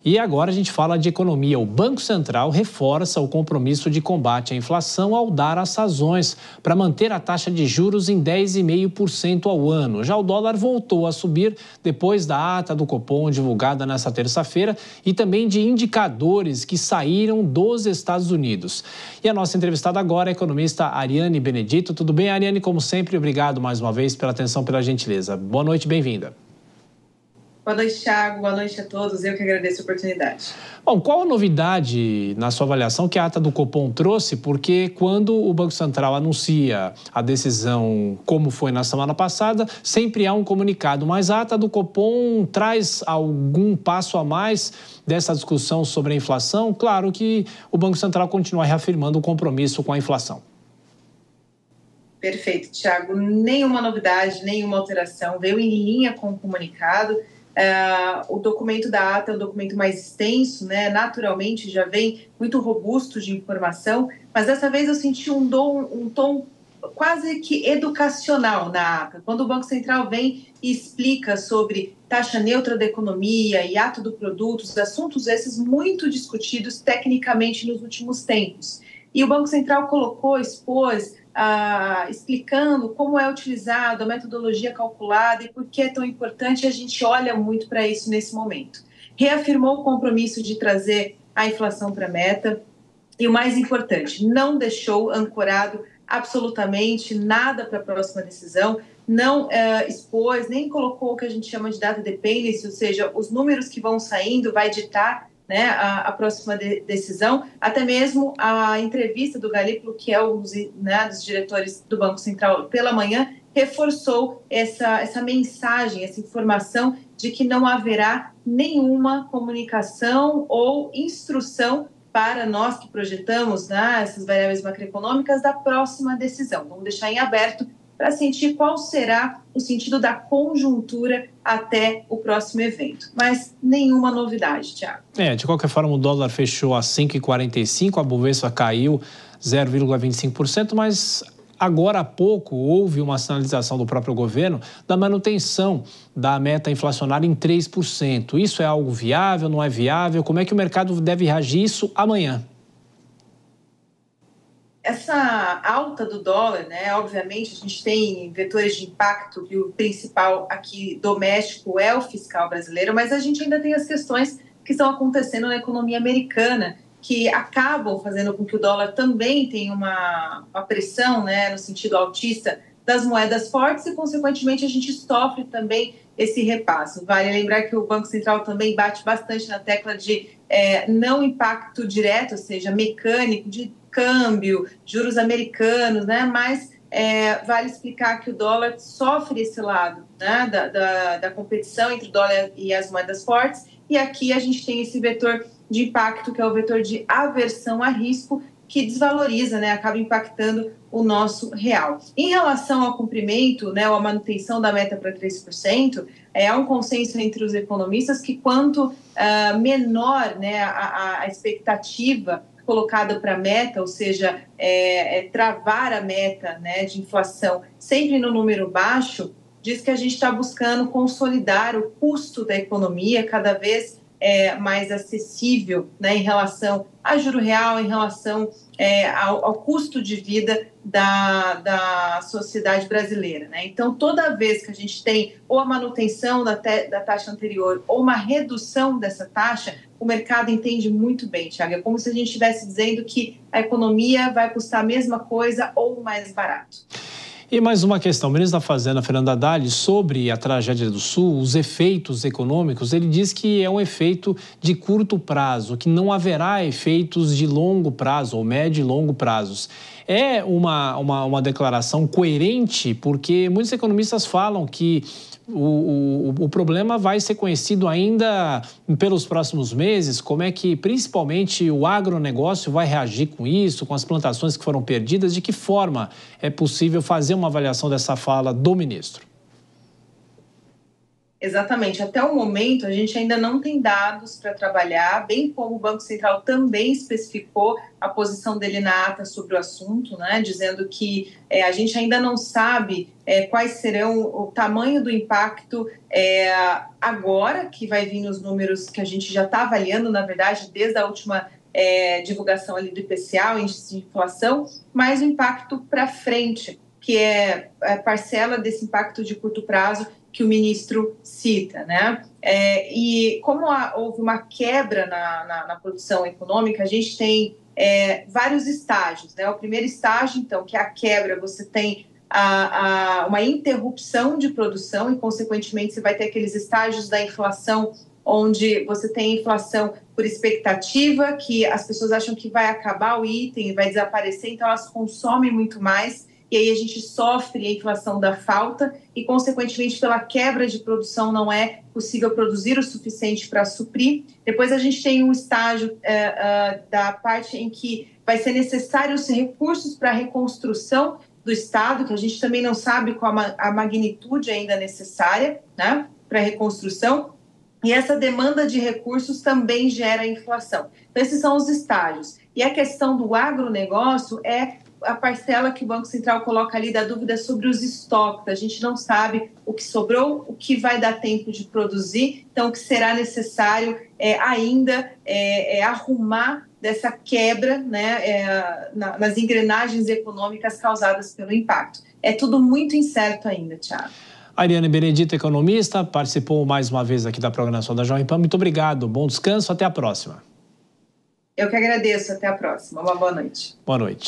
E agora a gente fala de economia. O Banco Central reforça o compromisso de combate à inflação ao dar as razões para manter a taxa de juros em 10,5% ao ano. Já o dólar voltou a subir depois da ata do Copom divulgada nesta terça-feira e também de indicadores que saíram dos Estados Unidos. E a nossa entrevistada agora é a economista Ariane Benedito. Tudo bem, Ariane? Como sempre, obrigado mais uma vez pela atenção, pela gentileza. Boa noite, bem-vinda. Boa noite, Thiago. Boa noite a todos. Eu que agradeço a oportunidade. Bom, qual a novidade, na sua avaliação, que a ata do Copom trouxe? Porque quando o Banco Central anuncia a decisão, como foi na semana passada, sempre há um comunicado. Mas a ata do Copom traz algum passo a mais dessa discussão sobre a inflação? Claro que o Banco Central continua reafirmando o compromisso com a inflação. Perfeito, Thiago. Nenhuma novidade, nenhuma alteração. Veio em linha com o comunicado. O documento da ata é um documento mais extenso, né? Naturalmente já vem muito robusto de informação, mas dessa vez eu senti um tom quase que educacional na ata. Quando o Banco Central vem e explica sobre taxa neutra da economia e ato do produto, os assuntos esses muito discutidos tecnicamente nos últimos tempos. E o Banco Central expôs, explicando como é utilizado a metodologia calculada e por que é tão importante, a gente olha muito para isso nesse momento. Reafirmou o compromisso de trazer a inflação para a meta e, o mais importante, não deixou ancorado absolutamente nada para a próxima decisão, não expôs, nem colocou o que a gente chama de data dependence, ou seja, os números que vão saindo vai ditar, né, a próxima decisão. Até mesmo a entrevista do Galípolo, que é um dos diretores do Banco Central, pela manhã, reforçou essa mensagem, essa informação de que não haverá nenhuma comunicação ou instrução para nós que projetamos, né, essas variáveis macroeconômicas da próxima decisão. Vamos deixar em aberto para sentir qual será o sentido da conjuntura até o próximo evento. Mas nenhuma novidade, Thiago. De qualquer forma, o dólar fechou a 5,45, a Bovespa caiu 0,25%, mas agora há pouco houve uma sinalização do próprio governo da manutenção da meta inflacionária em 3%. Isso é algo viável, não é viável? Como é que o mercado deve reagir isso amanhã? Essa alta do dólar, né, obviamente, a gente tem vetores de impacto, e o principal aqui doméstico é o fiscal brasileiro, mas a gente ainda tem as questões que estão acontecendo na economia americana, que acabam fazendo com que o dólar também tenha uma pressão, né, no sentido altista das moedas fortes e, consequentemente, a gente sofre também esse repasso. Vale lembrar que o Banco Central também bate bastante na tecla de não impacto direto, ou seja, mecânico, de câmbio, juros americanos, né? Mas vale explicar que o dólar sofre esse lado, né, da competição entre o dólar e as moedas fortes, e aqui a gente tem esse vetor de impacto, que é o vetor de aversão a risco, que desvaloriza, né, acaba impactando o nosso real. Em relação ao cumprimento, né, ou a manutenção da meta para 3%, há um consenso entre os economistas que quanto menor, né, a expectativa colocada para a meta, ou seja, travar a meta, né, de inflação sempre no número baixo, diz que a gente está buscando consolidar o custo da economia cada vez mais acessível, né, em relação a juro real, em relação ao custo de vida da sociedade brasileira, né? Então, toda vez que a gente tem ou a manutenção da taxa anterior ou uma redução dessa taxa, o mercado entende muito bem, Thiago. É como se a gente estivesse dizendo que a economia vai custar a mesma coisa ou mais barato. E mais uma questão, o ministro da Fazenda, Fernando Haddad, sobre a tragédia do Sul, os efeitos econômicos, ele diz que é um efeito de curto prazo, que não haverá efeitos de longo prazo ou médio e longo prazos. É uma declaração coerente, porque muitos economistas falam que o problema vai ser conhecido ainda pelos próximos meses, como é que principalmente o agronegócio vai reagir com isso, com as plantações que foram perdidas, de que forma é possível fazer uma avaliação dessa fala do ministro? Exatamente. Até o momento, a gente ainda não tem dados para trabalhar, bem como o Banco Central também especificou a posição dele na ata sobre o assunto, né, dizendo que a gente ainda não sabe quais serão o tamanho do impacto agora, que vai vir nos números que a gente já está avaliando, na verdade, desde a última divulgação ali do IPCA, o índice de inflação, mas o impacto para frente, que é a parcela desse impacto de curto prazo que o ministro cita, né? E como houve uma quebra na produção econômica, a gente tem vários estágios, né? O primeiro estágio, então, que é a quebra, você tem uma interrupção de produção e, consequentemente, você vai ter aqueles estágios da inflação, onde você tem inflação por expectativa, que as pessoas acham que vai acabar o item, vai desaparecer, então elas consomem muito mais, e aí a gente sofre a inflação da falta e, consequentemente, pela quebra de produção não é possível produzir o suficiente para suprir. Depois a gente tem um estágio da parte em que vai ser necessário os recursos para a reconstrução do Estado, que a gente também não sabe qual a magnitude ainda necessária, né, para a reconstrução. E essa demanda de recursos também gera inflação. Então, esses são os estágios. E a questão do agronegócio é a parcela que o Banco Central coloca ali da dúvida sobre os estoques. A gente não sabe o que sobrou, o que vai dar tempo de produzir, então o que será necessário ainda arrumar dessa quebra, né, nas engrenagens econômicas causadas pelo impacto. É tudo muito incerto ainda, Thiago. Ariane Benedito, economista, participou mais uma vez aqui da programação da Jovem Pan. Muito obrigado, bom descanso, até a próxima. Eu que agradeço, até a próxima. Uma boa noite. Boa noite.